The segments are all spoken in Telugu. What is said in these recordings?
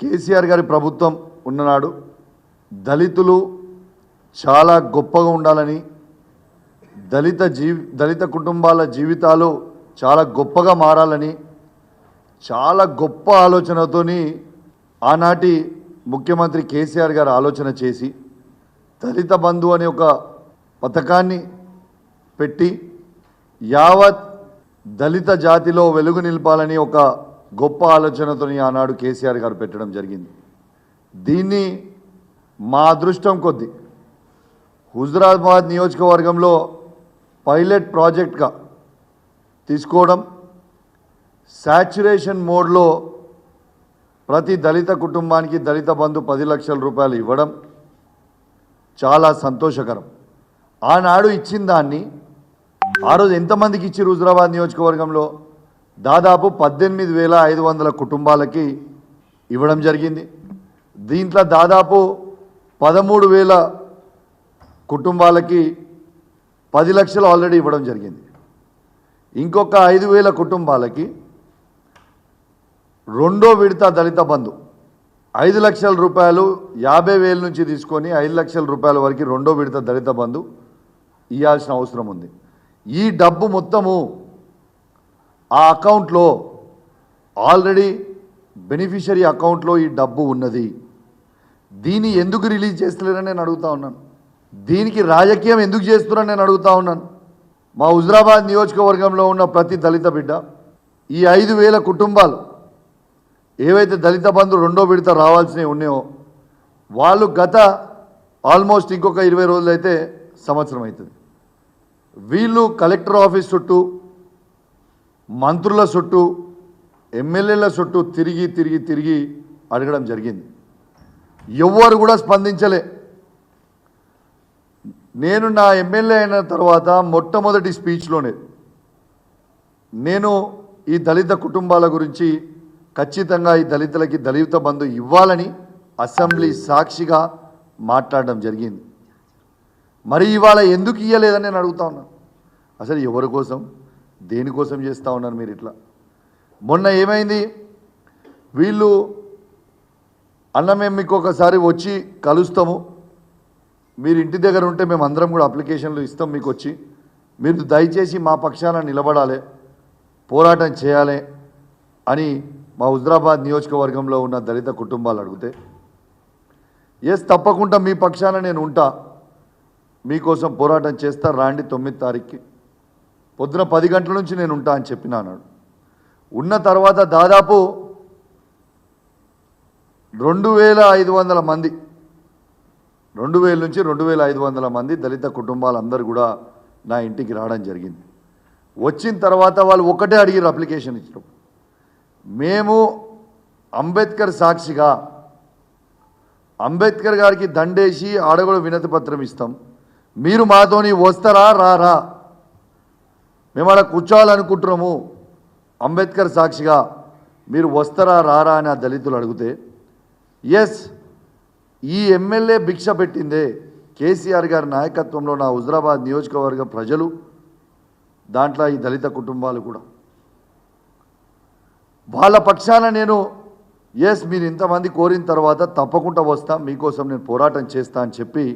కేసీఆర్ గారి ప్రభుత్వం ఉన్ననాడు దళితులు చాలా గొప్పగా ఉండాలని, దళిత కుటుంబాల జీవితాలు చాలా గొప్పగా మారాలని చాలా గొప్ప ఆలోచనతోని ఆనాటి ముఖ్యమంత్రి కేసీఆర్ గారు ఆలోచన చేసి దళిత బంధు అనే ఒక పథకాన్ని పెట్టి యావత్ దళిత జాతిలో వెలుగు నిలపాలని ఒక గొప్ప ఆలోచనతోని ఆనాడు కేసీఆర్ గారు పెట్టడం జరిగింది. దీన్ని మా అదృష్టం కొద్దీ హుజురాబాద్ నియోజకవర్గంలో పైలట్ ప్రాజెక్ట్గా తీసుకోవడం, సాచ్యురేషన్ మోడ్లో ప్రతి దళిత కుటుంబానికి దళిత బంధు 10 లక్షల రూపాయలు ఇవ్వడం చాలా సంతోషకరం. ఆనాడు ఇచ్చిన దాన్ని ఆ రోజు ఎంతమందికి ఇచ్చి హుజురాబాద్ నియోజకవర్గంలో దాదాపు 18,500 కుటుంబాలకి ఇవ్వడం జరిగింది. దీంట్లో దాదాపు 13,000 కుటుంబాలకి 10 లక్షలు ఆల్రెడీ ఇవ్వడం జరిగింది. ఇంకొక 5,000 కుటుంబాలకి రెండో విడత దళిత బంధు 5 లక్షల రూపాయలు 50,000 నుంచి తీసుకొని 5 లక్షల రూపాయల వరకు రెండో విడత దళిత బంధు ఇవ్వాల్సిన అవసరం ఉంది. ఈ డబ్బు మొత్తము ఆ అకౌంట్లో ఆల్రెడీ బెనిఫిషరీ అకౌంట్లో ఈ డబ్బు ఉన్నది. దీన్ని ఎందుకు రిలీజ్ చేస్తలేరని నేను అడుగుతా ఉన్నాను. దీనికి రాజకీయం ఎందుకు చేస్తున్నారని నేను అడుగుతా ఉన్నాను. మా హుజురాబాద్ నియోజకవర్గంలో ఉన్న ప్రతి దళిత బిడ్డ, ఈ 5,000 కుటుంబాలు ఏవైతే దళిత బంధు రెండో విడత రావాల్సినవి ఉన్నాయో వాళ్ళు గత ఆల్మోస్ట్ ఇంకొక 20 రోజులు అయితే సంవత్సరం అవుతుంది. వీళ్ళు కలెక్టర్ ఆఫీస్ చుట్టూ, మంత్రుల చుట్టూ, ఎమ్మెల్యేల చుట్టూ తిరిగి అడగడం జరిగింది. ఎవ్వరు కూడా స్పందించలే. నేను నా ఎమ్మెల్యే అయిన తర్వాత మొట్టమొదటి స్పీచ్లోనే నేను ఈ దళిత కుటుంబాల గురించి ఖచ్చితంగా ఈ దళితులకి దళిత బంధు ఇవ్వాలని అసెంబ్లీ సాక్షిగా మాట్లాడడం జరిగింది. మరి ఇవాళ ఎందుకు ఇవ్వలేదని నేను అడుగుతా ఉన్నాను. అసలు ఎవరి కోసం, దేనికోసం చేస్తూ ఉన్నారు మీరు ఇట్లా? మొన్న ఏమైంది, వీళ్ళు అన్న మేము మీకు ఒకసారి వచ్చి కలుస్తాము, మీరు ఇంటి దగ్గర ఉంటే మేము అందరం కూడా అప్లికేషన్లు ఇస్తాం మీకు వచ్చి, మీరు దయచేసి మా పక్షాన నిలబడాలి, పోరాటం చేయాలి అని మా హుజురాబాద్ నియోజకవర్గంలో ఉన్న దళిత కుటుంబాలు అడిగితే, ఎస్ తప్పకుండా మీ పక్షాన నేను ఉంటా, మీకోసం పోరాటం చేస్తా, రాండి 9 తారీఖుకి పొద్దున 10 గంటల నుంచి నేను ఉంటా అని చెప్పిన అన్నాడు. ఉన్న తర్వాత దాదాపు 2,500 మంది, 2,000 నుంచి 2,500 మంది దళిత కుటుంబాలందరూ కూడా నా ఇంటికి రావడం జరిగింది. వచ్చిన తర్వాత వాళ్ళు ఒకటే అడిగారు అప్లికేషన్ ఇచ్చడం, మేము అంబేద్కర్ సాక్షిగా అంబేద్కర్ గారికి దండేసి ఆడగొడ వినతి పత్రం ఇస్తాం, మీరు మాతోని వస్తారా రారా, మేము అలా కూర్చోవాలనుకుంటున్నాము, అంబేద్కర్ సాక్షిగా మీరు వస్తారా రారా అని ఆ దళితులు అడిగితే, ఎస్ ఈ ఎమ్మెల్యే భిక్ష పెట్టిందే కేసీఆర్ గారి నాయకత్వంలో నా హుజురాబాద్ నియోజకవర్గ ప్రజలు, దాంట్లో ఈ దళిత కుటుంబాలు కూడా, వాళ్ళ పక్షాన నేను ఎస్ మీరు ఇంతమంది కోరిన తర్వాత తప్పకుండా వస్తా, మీకోసం నేను పోరాటం చేస్తా అని చెప్పి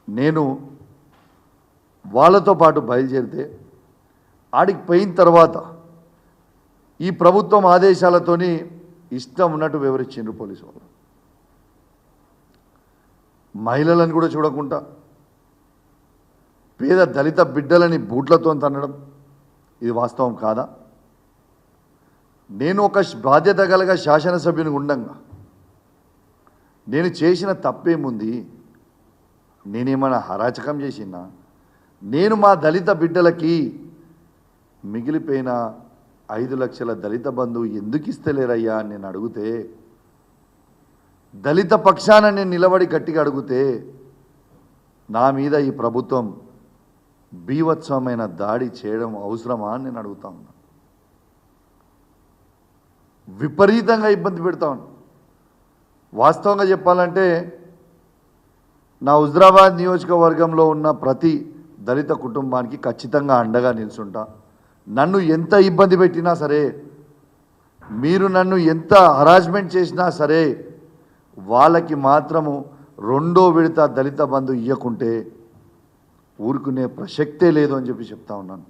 నేను వాళ్ళతో పాటు బయలుదేరితే, ఆడికి పోయిన తర్వాత ఈ ప్రభుత్వం ఆదేశాలతోని ఇష్టం ఉన్నట్టు వివరించిండ్రు పోలీసు వాళ్ళు. మహిళలను కూడా చూడకుండా పేద దళిత బిడ్డలని బూట్లతో తన్నడం ఇది వాస్తవం కాదా? నేను ఒక బాధ్యత గలగా శాసనసభ్యుని ఉండంగా నేను చేసిన తప్పేముంది? నేనేమైనా హరాచకం చేసినా? నేను మా దళిత బిడ్డలకి మిగిలిపోయిన 5 లక్షల దళిత బంధువు ఎందుకు ఇస్తలేరయ్యా అని నేను అడిగితే, దళిత పక్షాన నేను నిలబడి గట్టిగా అడిగితే, నా మీద ఈ ప్రభుత్వం బీభత్సమైన దాడి చేయడం అవసరమా అని నేను అడుగుతా ఉన్నా. విపరీతంగా ఇబ్బంది పెడతా ఉన్నా. వాస్తవంగా చెప్పాలంటే నా హుజురాబాద్ నియోజకవర్గంలో ఉన్న ప్రతి దళిత కుటుంబానికి ఖచ్చితంగా అండగా నిల్చుంటా. నన్ను ఎంత ఇబ్బంది పెట్టినా సరే మీరు నన్ను ఎంత హరాస్మెంట్ చేసినా సరే వాళ్ళకి మాత్రము రెండో విడత దళిత బంధు ఇవ్వకుంటే ఊరుకునే ప్రసక్తే లేదు అని చెప్పి చెప్తా ఉన్నాను.